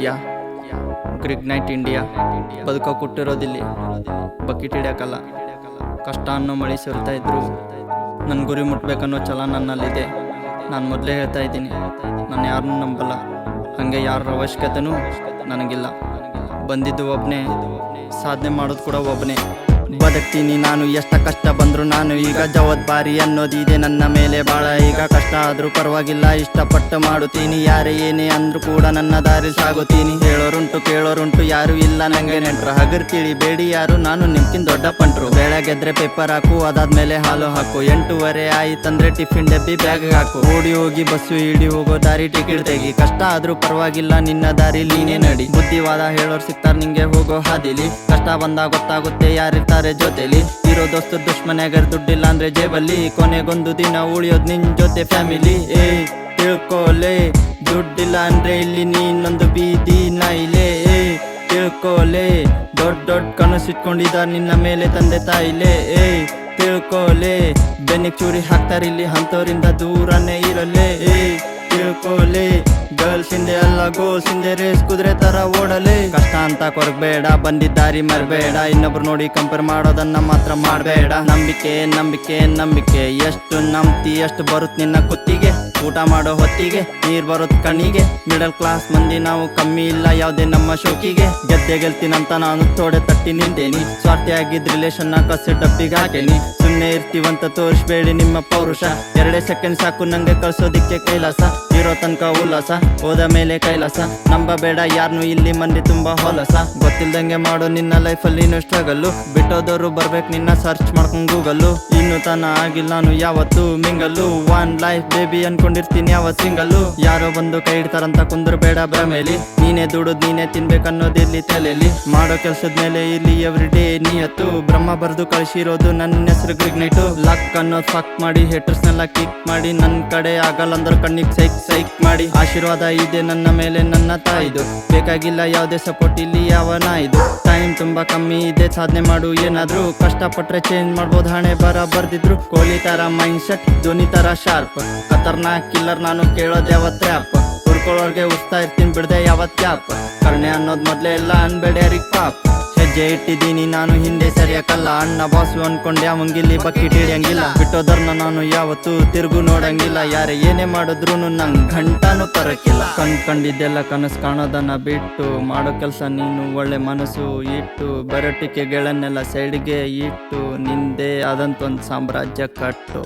ಯಾ ಗ್ರಿಗ್ನೈಟ್ India ಬದುಕೋ ಕೊಟ್ಟಿರೋದಿಲ್ಲಿ bucket ಹಿಡಿಯೋಕ್ಕಲ್ಲ. ಕಷ್ಟ ಅನ್ನೋ ಮಳೆ ಸುರಿತಾ ಇದ್ರು ನನ್ನ ಗುರಿ ಮುಟ್ಬೇಕನ್ನೋ ಛಲ ನನ್ನಲ್ಲಿದೆ. ನಾನು ಮೊದಲೇ ಹೇಳ್ತಾ ಇದ್ದೀನಿ, ನಾನು ಯಾರನ್ನೂ ನಂಬಲ್ಲ, ಹಾಗೆ ಯಾರ ಅವಶ್ಯಕತೆನೂ ನನಗಿಲ್ಲ. ಬಂದಿದ್ದು ಒಬ್ಬನೇ, ಸಾಧನೆ ಮಾಡೋದು ಕೂಡ ಒಬ್ಬನೇ. ಬದುಕ್ತೀನಿ ನಾನು, ಎಷ್ಟ ಕಷ್ಟ ಬಂದ್ರು ನಾನು ಈಗ ಜವಾಬ್ದಾರಿ ಅನ್ನೋದಿದೆ ನನ್ನ ಮೇಲೆ ಭಾಳ. ಈಗ ಕಷ್ಟ ಆದ್ರೂ ಪರವಾಗಿಲ್ಲ, ಇಷ್ಟಪಟ್ಟು ಮಾಡುತ್ತೀನಿ. ಯಾರೇ ಏನೇ ಅಂದ್ರೂ ಕೂಡ ನನ್ನ ದಾರಿ ಸಾಗುತ್ತೀನಿ. ಹೇಳೋರುಂಟು ಕೇಳೋರುಂಟು, ಯಾರು ಇಲ್ಲ ನಂಗೆ ನೆಂಟ್ರು. ಹಗರ್ ಬೇಡಿ ಯಾರು, ನಾನು ನಿಮ್ಕಿನ್ ದೊಡ್ಡ ಪಂಟ್ರು. ಬೆಳಗ್ಗೆದ್ರೆ ಪೇಪರ್ ಹಾಕು, ಅದಾದ್ಮೇಲೆ ಹಾಲು ಹಾಕು. 8:30 ಆಯ್ತಂದ್ರೆ ಟಿಫಿನ್ ಡಬ್ಬಿ ಬ್ಯಾಗ್ ಹಾಕು. ಓಡಿ ಹೋಗಿ ಬಸ್ಸು ಹಿಡಿ ಹೋಗೋ ದಾರಿ ಟಿಕೆಟ್ ತೆಗಿ. ಕಷ್ಟ ಆದ್ರೂ ಪರವಾಗಿಲ್ಲ, ನಿನ್ನ ದಾರಿ ನೀನೇ ನಡಿ. ಬುದ್ಧಿವಾದ ಹೇಳೋರು ಸಿಗ್ತಾರ ನಿಂಗೆ ಹೋಗೋ ಹಾದಿಲಿ. ಕಷ್ಟ ಬಂದಾಗ ಗೊತ್ತಾಗುತ್ತೆ ಯಾರಿರ್ತಾರೆ ಜೊತೆಲಿ. ಇರೋ ದೋಸ್ತು ದುಶ್ಮನೆಗರ್ ದುಡ್ಡಿಲ್ಲ ಅಂದ್ರೆ ಜೇಬಲ್ಲಿ. ಕೊನೆಗೊಂದು ದಿನ ಉಳಿಯೋದ್ ನಿನ್ ಜೊತೆ ಫ್ಯಾಮಿಲಿ. ತಿಳ್ಕೋಲೆ, ದುಡ್ಡಿಲ್ಲ ಅಂದ್ರೆ ಇಲ್ಲಿ ನೀನೊಂದು ಬೀದಿ ನಾಯಿಲೆ. ತಿಳ್ಕೋಲೆ, ದೊಡ್ಡ ದೊಡ್ಡ ಕನಸಿಟ್ಕೊಂಡಿದಾರ ನಿನ್ನ ಮೇಲೆ ತಂದೆ ತಾಯಿಲೆ. ತಿಳ್ಕೋಲೆ, ಬೆನ್ನಿಗೆ ಚೂರಿ ಹಾಕ್ತಾರಿಲ್ಲಿ, ಅಂತವರಿಂದ ದೂರನೇ ಇರಲೇ. ತಿಳ್ಕೋಲೆ, ಗರ್ಲ್ಸ್ ಹಿಂದೆ ಅಲ್ಲ ಗೋಲ್ಸ್ ಹಿಂದೆ ರೇಸ್ ಕುದುರೆ ತರ ಓಡಲೆ. ಕಷ್ಟ ಅಂತ ಕೊರಗಬೇಡ, ಬಂದಿದ್ದಾರಿ ಮರ್ಬೇಡ. ಇನ್ನೊಬ್ರು ನೋಡಿ ಕಂಪೇರ್ ಮಾಡೋದನ್ನ ಮಾತ್ರ ಮಾಡಬೇಡ. ನಂಬಿಕೆ ನಂಬಿಕೆ ನಂಬಿಕೆ, ಎಷ್ಟು ನಂಬ್ತಿ ಎಷ್ಟು ಬರುತ್ ನಿನ್ನ ಕುತ್ತಿಗೆ. ಊಟ ಮಾಡೋ ಹೊತ್ತಿಗೆ ನೀರ್ ಬರೋದ್ ಕಣ್ಣಿಗೆ. ಮಿಡಲ್ ಕ್ಲಾಸ್ ಮಂದಿ ನಾವು ಕಮ್ಮಿ ಇಲ್ಲ ಯಾವ್ದೇ ನಮ್ಮ ಶೋಕಿಗೆ. ಗೆದ್ದೆ ಗೆಲ್ತೀನಂತ ನಾನು ತೋಡೆ ತಟ್ಟಿ ನಿಂತೇನಿ. ಸ್ವಾರ್ಥಿ ಆಗಿದ್ ರಿಲೇಷನ್ ನ ಕಸಿ ಡಬ್ಬಿಗೆ ಹಾಕೇನಿ. ಸುಮ್ನೆ ಇರ್ತೀವಂತ ತೋರಿಸ್ಬೇಡಿ ನಿಮ್ಮ ಪೌರುಷ. 2 ಸೆಕೆಂಡ್ ಸಾಕು ನಂಗೆ ಕಳ್ಸೋದಿಕ್ಕೆ ಕೈಲಾಸ. ಇರೋ ತನಕ ಉಲ್ಲಾಸ, ಹೋದ ಮೇಲೆ ಕೈಲಾಸ. ನಂಬಬೇಡ ಯಾರ್ನು ಇಲ್ಲಿ ಮಂದಿ ತುಂಬಾ ಹೊಲಸ. ಗೊತ್ತಿಲ್ದಂಗೆ ಮಾಡೋ ನಿನ್ನ ಲೈಫಲ್ಲಿ ಇನ್ನೂ ಸ್ಟ್ರಗಲ್ಲು. ಬಿಟ್ಟೋದವ್ರು ಬರ್ಬೇಕು ನಿನ್ನ ಸರ್ಚ್ ಮಾಡ್ಕೊಂಡ್ ಗೂಗಲ್ಲು. ಇನ್ನು ತನ ಆಗಿಲ್ಲ ನಾನು ಯಾವತ್ತು ಮಿಂಗಲ್ಲು. ಒನ್ ಲೈಫ್ ಬೇಬಿ ಅನ್ಕೊಂಡಿರ್ತೀನಿ ಯಾವತ್ ಸಿಂಗಲ್ಲು. ಯಾರೋ ಬಂದು ಕೈ ಇಡ್ತಾರಂತ ಕುಂದ್ರಬೇಡ ಭ್ರಮೇಲಿ. ನೀನೇ ದುಡುದ್ ನೀನೇ ತಿನ್ಬೇಕನ್ನೋದಿರ್ಲಿ ತಲೆಯಲ್ಲಿ. ಮಾಡೋ ಕೆಲ್ಸದ ಮೇಲೆ ಇಲ್ಲಿ ಎವ್ರಿ ಡೇ ನಿಯತ್ತು. ಬ್ರಹ್ಮ ಬರ್ದು ಕಳಿಸಿರೋದು ನನ್ನ ಹೆಸರು ಗ್ರಿಗ್ನೈಟು. ಲಕ್ ಅನ್ನೋದು ಫಕ್ ಮಾಡಿ ಹೇಟರ್ಸ್ನೆಲ್ಲ ಕಿಕ್ ಮಾಡಿ. ನನ್ ಕಡೆ ಆಗಲ್ಲ ಅಂದ್ರೆ ಕಣ್ಣಿಗೆ ಸೈಕ್ ಮಾಡಿ. ಆಶೀರ್ವಾದ ಇದೆ ನನ್ನ ಮೇಲೆ ನನ್ನ ತಾಯಿದು. ಬೇಕಾಗಿಲ್ಲ ಯಾವುದೇ ಸಪೋರ್ಟ್ ಇಲ್ಲಿ ಯಾವನ ಇದು. ಟೈಮ್ ತುಂಬಾ ಕಮ್ಮಿ ಇದೆ, ಸಾಧನೆ ಮಾಡು ಏನಾದ್ರು. ಕಷ್ಟಪಟ್ರೆ ಚೇಂಜ್ ಮಾಡ್ಬೋದು, ಹಣೆ ಬರ ಬರ್ದಿದ್ರು. ಕೊಹ್ಲಿ ತರ ಮೈಂಡ್ ಸೆಟ್, ಧೋನಿ ತರ ಶಾರ್ಪ್. ಖತರ್ನಾಕ್ ಕಿಲ್ಲರ್ ನಾನು, ಕೇಳೋದ್ ಯಾವತ್ ರ್ಯಾಪ್. ಹುಡ್ಕೊಳ್ಳೋರ್ಗೆ ಉಸ್ತಾ ಇರ್ತೀನಿ ಬಿಡ್ದೆ ಯಾವತ್ ಕ್ಯಾಪ್. ಕರ್ಣೆ ಅನ್ನೋದ್ ಮೊದ್ಲೇ ಎಲ್ಲ ಅನ್ಬೇಡ ಯಾರಿಗ್ ಪಾಪ್. ಹೆಜ್ಜೆ ಇಟ್ಟಿದ್ದೀನಿ ನಾನು ಹಿಂದೆ ಸರಿಯಾಕಲ್ಲ. ಅಣ್ಣ ಬಾಸು ಅನ್ಕೊಂಡೆ ಅವಂಗಿಲ್ಲಿ ಬಕೆಟ್ ಹಿಡಿಯಂಗಿಲ್ಲ. ಬಿಟ್ಟೋದರ್ನ ನಾನು ಯಾವತ್ತು ತಿರುಗು ನೋಡಂಗಿಲ್ಲ. ಯಾರೇ ಏನೇ ಮಾಡಿದ್ರು ನಂಗ್ ಗಂಟಾನು ಪರಕಿಲ್ಲ. ಕಂಡಿದ್ದೆಲ್ಲ ಕನಸು ಕಾಣೋದನ್ನ ಬಿಟ್ಟು ಮಾಡೋ ಕೆಲ್ಸ ನೀನು ಒಳ್ಳೆ ಮನಸ್ಸು ಇಟ್ಟು. ಬರಟಿಕೆಗಳನ್ನೆಲ್ಲ ಸೈಡ್ಗೆ ಇಟ್ಟು ನಿಂದೆ ಆದಂತ ಒಂದ್ ಸಾಮ್ರಾಜ್ಯ ಕಟ್ಟು.